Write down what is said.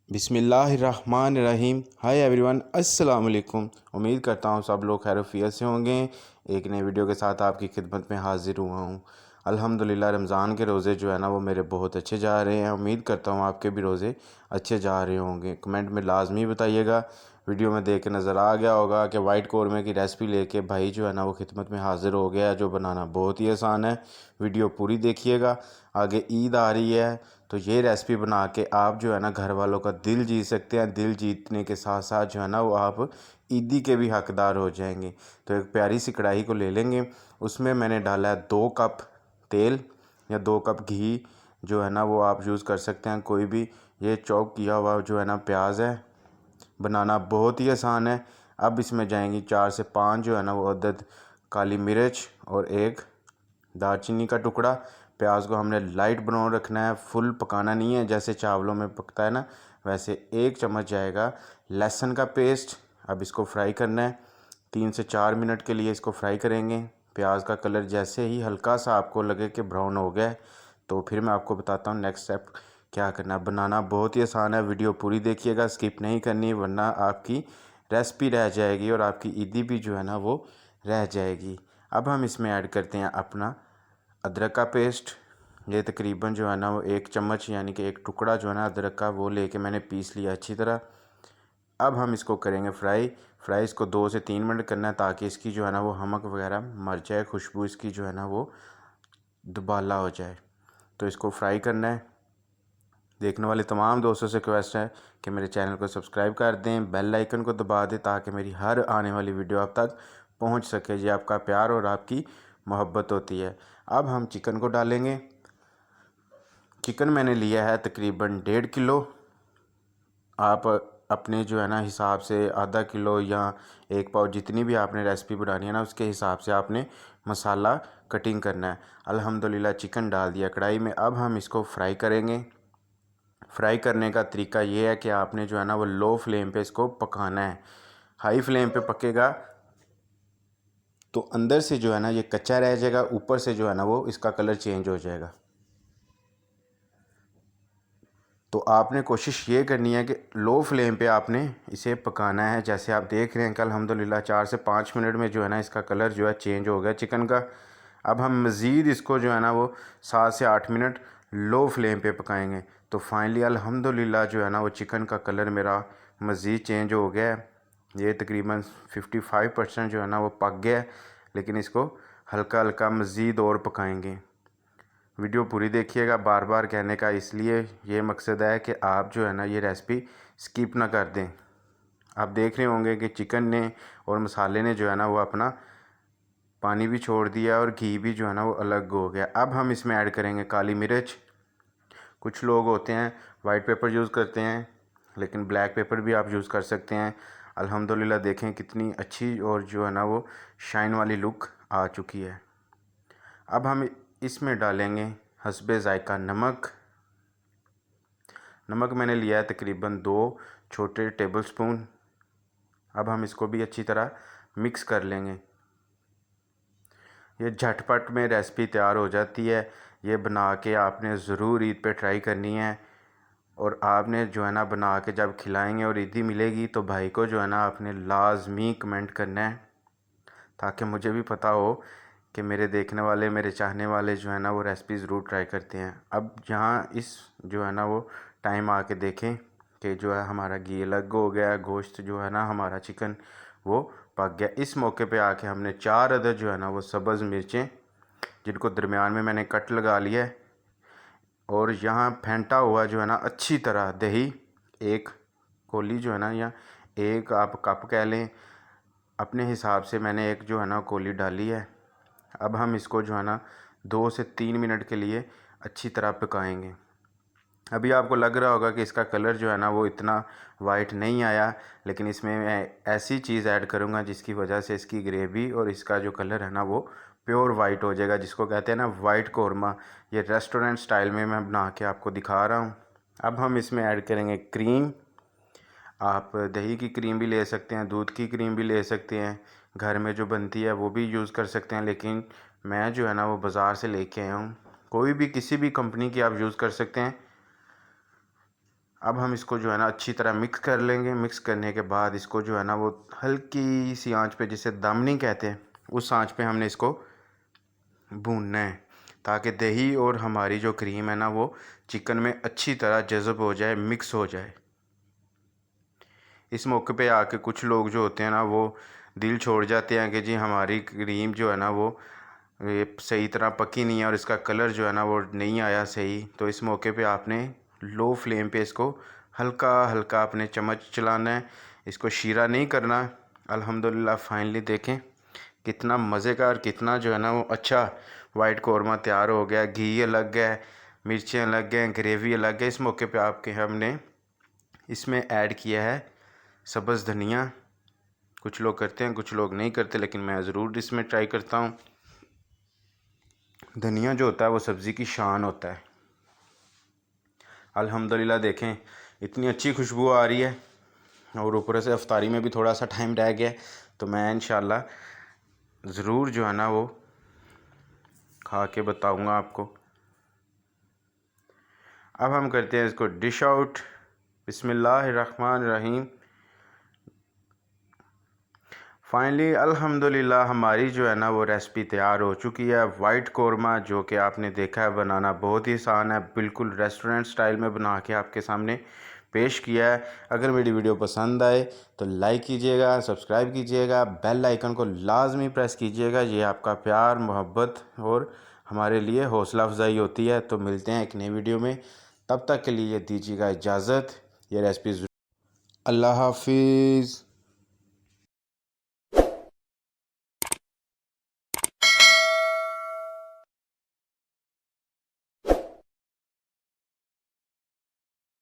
बिस्मिल्लाहिर्रहमानिर्रहीम। Hi everyone, अस्सलाम वालेकुम। उम्मीद करता हूँ सब लोग खैर-ओ-आफियत से होंगे। एक नई वीडियो के साथ आपकी खिदमत में हाज़िर हुआ हूँ। अल्हम्दुलिल्लाह रमज़ान के रोज़े जो है ना वो मेरे बहुत अच्छे जा रहे हैं। उम्मीद करता हूँ आपके भी रोज़े अच्छे जा रहे होंगे। कमेंट में लाजमी बताइएगा। वीडियो में देख के नज़र आ गया होगा कि वाइट कौरमे की रेसिपी लेके भाई जो है ना वो खिदमत में हाज़िर हो गया है, जो बनाना बहुत ही आसान है। वीडियो पूरी देखिएगा। आगे ईद आ रही है तो ये रेसिपी बना के आप जो है ना घर वालों का दिल जीत सकते हैं। दिल जीतने के साथ साथ जो है ना वो आप ईदी के भी हकदार हो जाएंगे। तो एक प्यारी सी कढ़ाई को ले लेंगे। उसमें मैंने डाला है 2 कप तेल या 2 कप घी, जो है ना वो आप यूज़ कर सकते हैं कोई भी। ये चॉप किया हुआ जो है ना प्याज है। बनाना बहुत ही आसान है। अब इसमें जाएंगी 4 से 5 जो है ना वो अदद काली मिर्च और एक दालचीनी का टुकड़ा। प्याज को हमने लाइट ब्राउन रखना है, फुल पकाना नहीं है जैसे चावलों में पकता है ना वैसे। 1 चम्मच जाएगा लहसुन का पेस्ट। अब इसको फ्राई करना है 3 से 4 मिनट के लिए इसको फ्राई करेंगे। प्याज का कलर जैसे ही हल्का सा आपको लगे कि ब्राउन हो गया है तो फिर मैं आपको बताता हूँ नेक्स्ट स्टेप क्या करना है। बनाना बहुत ही आसान है, वीडियो पूरी देखिएगा, स्किप नहीं करनी वरना आपकी रेसिपी रह जाएगी और आपकी ईदी भी जो है ना वो रह जाएगी। अब हम इसमें ऐड करते हैं अपना अदरक का पेस्ट। ये तकरीबन जो है ना वो 1 चम्मच यानी कि एक टुकड़ा जो है ना अदरक का वो लेके मैंने पीस लिया अच्छी तरह। अब हम इसको करेंगे फ्राई इसको 2 से 3 मिनट करना है ताकि इसकी जो है ना वो हमक वगैरह मर जाए, खुशबू इसकी जो है ना वो दुबाला हो जाए। तो इसको फ्राई करना है। देखने वाले तमाम दोस्तों से रिक्वेस्ट है कि मेरे चैनल को सब्सक्राइब कर दें, बेल आइकन को दबा दें ताकि मेरी हर आने वाली वीडियो आप तक पहुंच सके। ये आपका प्यार और आपकी मोहब्बत होती है। अब हम चिकन को डालेंगे। चिकन मैंने लिया है तकरीबन 1.5 किलो। आप अपने जो है ना हिसाब से आधा किलो या 1 पाव जितनी भी आपने रेसिपी बनानी है ना उसके हिसाब से आपने मसाला कटिंग करना है। अल्हम्दुलिल्लाह चिकन डाल दिया कढ़ाई में। अब हम इसको फ्राई करेंगे। फ्राई करने का तरीका ये है कि आपने जो है ना वो लो फ्लेम पे इसको पकाना है। हाई फ्लेम पे पकेगा तो अंदर से जो है ना ये कच्चा रह जाएगा, ऊपर से जो है ना वो इसका कलर चेंज हो जाएगा। तो आपने कोशिश ये करनी है कि लो फ्लेम पे आपने इसे पकाना है। जैसे आप देख रहे हैं कि अल्हम्दुलिल्लाह 4 से 5 मिनट में जो है ना इसका कलर जो है चेंज हो गया चिकन का। अब हम मज़ीद इसको जो है ना वो 7 से 8 मिनट लो फ्लेम पे पकाएंगे। तो फाइनली अल्हम्दुलिल्लाह जो है ना वो चिकन का कलर मेरा मज़ीद चेंज हो गया है। ये तकरीबन 55% जो है ना वो पक गया है, लेकिन इसको हल्का हल्का मज़ीद और पकाएंगे। वीडियो पूरी देखिएगा। बार बार कहने का इसलिए ये मकसद है कि आप जो है ना ये रेसिपी स्किप ना कर दें। आप देख रहे होंगे कि चिकन ने और मसाले ने जो है ना वो अपना पानी भी छोड़ दिया और घी भी जो है ना वो अलग हो गया। अब हम इसमें ऐड करेंगे काली मिर्च। कुछ लोग होते हैं वाइट पेपर यूज़ करते हैं, लेकिन ब्लैक पेपर भी आप यूज़ कर सकते हैं। अल्हम्दुलिल्लाह देखें कितनी अच्छी और जो है ना वो शाइन वाली लुक आ चुकी है। अब हम इसमें डालेंगे हस्बे ज़ायका नमक। नमक मैंने लिया है तकरीबन 2 छोटे टेबलस्पून। अब हम इसको भी अच्छी तरह मिक्स कर लेंगे। ये झटपट में रेसिपी तैयार हो जाती है। ये बना के आपने ज़रूर ईद पे ट्राई करनी है और आपने जो है ना बना के जब खिलाएंगे और ईदी मिलेगी तो भाई को जो है ना आपने लाजमी कमेंट करना है ताकि मुझे भी पता हो कि मेरे देखने वाले, मेरे चाहने वाले जो है ना वो रेसिपी ज़रूर ट्राई करते हैं। अब यहाँ इस जो है ना वो टाइम आके देखें कि जो है हमारा घी अलग हो गया, गोश्त जो है ना हमारा चिकन वो पक गया। इस मौके पे आके हमने 4 अदद जो है ना वो सब्ज़ मिर्चें, जिनको दरमियान में मैंने कट लगा लिया है, और यहाँ फेंटा हुआ जो है ना अच्छी तरह दही 1 कोली जो है ना, या 1 आप कप कह लें, अपने हिसाब से मैंने 1 जो है ना कोली डाली है। अब हम इसको जो है ना 2 से 3 मिनट के लिए अच्छी तरह पकाएंगे। अभी आपको लग रहा होगा कि इसका कलर जो है ना वो इतना वाइट नहीं आया, लेकिन इसमें मैं ऐसी चीज़ ऐड करूँगा जिसकी वजह से इसकी ग्रेवी और इसका जो कलर है ना वो प्योर वाइट हो जाएगा, जिसको कहते हैं ना वाइट कौरमा। ये रेस्टोरेंट स्टाइल में मैं बना के आपको दिखा रहा हूँ। अब हम इसमें ऐड करेंगे क्रीम। आप दही की क्रीम भी ले सकते हैं, दूध की क्रीम भी ले सकते हैं, घर में जो बनती है वो भी यूज़ कर सकते हैं, लेकिन मैं जो है ना वो बाज़ार से लेके आया हूँ। कोई भी किसी भी कंपनी की आप यूज़ कर सकते हैं। अब हम इसको जो है ना अच्छी तरह मिक्स कर लेंगे। मिक्स करने के बाद इसको जो है ना वो हल्की सी आंच पे, जिसे दम नहीं कहते, उस आंच पे हमने इसको भूनना है, ताकि दही और हमारी जो क्रीम है ना वो चिकन में अच्छी तरह जज़ब हो जाए, मिक्स हो जाए। इस मौके पे आके कुछ लोग जो होते हैं ना वो दिल छोड़ जाते हैं कि जी हमारी क्रीम जो है ना वो ये सही तरह पकी नहीं है और इसका कलर जो है ना वो नहीं आया सही। तो इस मौके पे आपने लो फ्लेम पे इसको हल्का हल्का अपने चम्मच चलाना है, इसको शीरा नहीं करना। अल्हम्दुलिल्लाह फाइनली देखें कितना मज़े का और कितना जो है ना वो अच्छा वाइट कौरमा तैयार हो गया। घी अलग है, मिर्चें अलग हैं, ग्रेवी अलग है। इस मौके पे आपके हमने इसमें ऐड किया है सब्ज़ धनिया। कुछ लोग करते हैं, कुछ लोग नहीं करते, लेकिन मैं ज़रूर इसमें ट्राई करता हूँ। धनिया जो होता है वो सब्ज़ी की शान होता है। अल्हम्दुलिल्लाह देखें इतनी अच्छी खुशबू आ रही है, और ऊपर से अफ्तारी में भी थोड़ा सा टाइम रह गया, तो मैं इंशाल्लाह ज़रूर जो है ना वो खा के बताऊँगा आपको। अब हम करते हैं इसको डिश आउट। बिस्मिल्लाहिर्रहमानिर्रहीम। फाइनली अल्हम्दुलिल्लाह हमारी जो है ना वो रेसिपी तैयार हो चुकी है। वाइट कौरमा जो कि आपने देखा है बनाना बहुत ही आसान है, बिल्कुल रेस्टोरेंट स्टाइल में बना के आपके सामने पेश किया है। अगर मेरी वीडियो पसंद आए तो लाइक कीजिएगा, सब्सक्राइब कीजिएगा, बेल आइकन को लाजमी प्रेस कीजिएगा। ये आपका प्यार, मोहब्बत और हमारे लिए हौसला अफजाई होती है। तो मिलते हैं एक नई वीडियो में, तब तक के लिए दीजिएगा इजाज़त। ये रेसिपी अल्लाह हाफिज़।